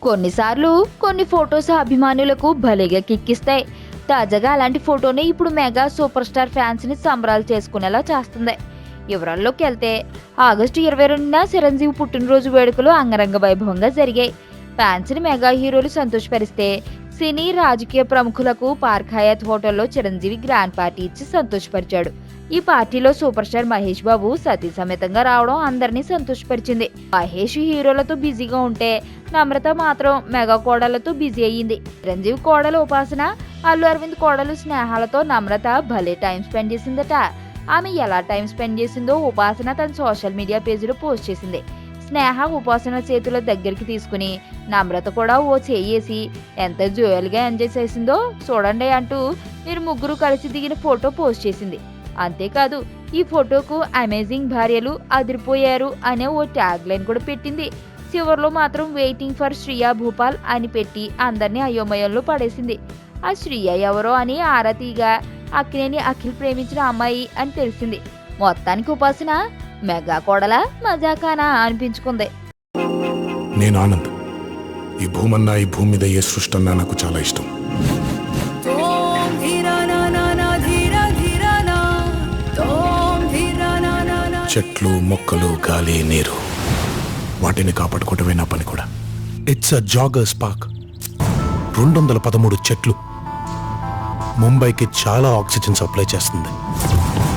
కొన్నిసార్లు కొన్ని ఫొటోస్ అభిమానులకు భలేగా కిక్కిస్తాయి. తాజాగా అలాంటి ఫోటోని ఇప్పుడు మెగా సూపర్ స్టార్ ఫ్యాన్స్ ని సంబరాలు చేసుకునేలా చేస్తుంది. వివరాల్లోకి వెళ్తే ఆగస్టు 22న చిరంజీవి పుట్టినరోజు వేడుకలు అంగరంగ వైభవంగా జరిగాయి. ఫ్యాన్స్ ని మెగా హీరోలు సంతోషపరిస్తే సినీ రాజకీయ ప్రముఖులకు పార్క్ హయాత్ హోటల్లో చిరంజీవి గ్రాండ్ పార్టీ ఇచ్చి సంతోషపరిచాడు. ఈ పార్టీలో సూపర్ స్టార్ మహేష్ బాబు సతీ సమేతంగా రావడం అందరినీ సంతోషపరిచింది. మహేష్ హీరోలతో బిజీగా ఉంటే నమ్రత మాత్రం మెగా కోడళ్లతో బిజీ అయ్యింది. చిరంజీవి కోడలు ఉపాసన, అల్లు అరవింద్ కోడలు స్నేహాలతో నమ్రత భలే టైం స్పెండ్ చేసిందట. ఆమె ఎలా టైం స్పెండ్ చేసిందో ఉపాసన తన సోషల్ మీడియా పేజీలో పోస్ట్ చేసింది. స్నేహ ఉపాసన చేతుల దగ్గరికి తీసుకుని నమ్రత కూడా ఓ చేయేసి ఎంత జోయల్గా ఎంజాయ్ చేసిందో చూడండి అంటూ మీరు ముగ్గురు కలిసి దిగిన ఫోటో పోస్ట్ చేసింది. అంతేకాదు ఈ ఫోటోకు అమేజింగ్ భార్యలు అదిరిపోయారు అనే ఓ ట్యాగ్ లైన్ కూడా పెట్టింది. చివరిలో మాత్రం వెయిటింగ్ ఫర్ శ్రియా భూపాల్ అని పెట్టి అందరినీ అయోమయంలో పడేసింది. ఆ శ్రియా ఎవరో అని ఆరా తీగా అక్కినేని అఖిల్ ప్రేమించిన అమ్మాయి అని తెలిసింది. మొత్తానికి ఉపాసన మెగా కోడల మజాకానా అనిపించుకుంది. నేను ఆనంద్. ఈ భూమన్నా, ఈ భూమి మీద ఏ సృష్టి అన్నా నాకు చాలా ఇష్టం. చెట్లు, మొక్కలు, గాలి, నీరు, వాటిని కాపాడుకోవటమే నా పని కూడా. It's a joggers park. 213 చెట్లు ముంబైకి చాలా ఆక్సిజన్ సప్లై చేస్తుంది.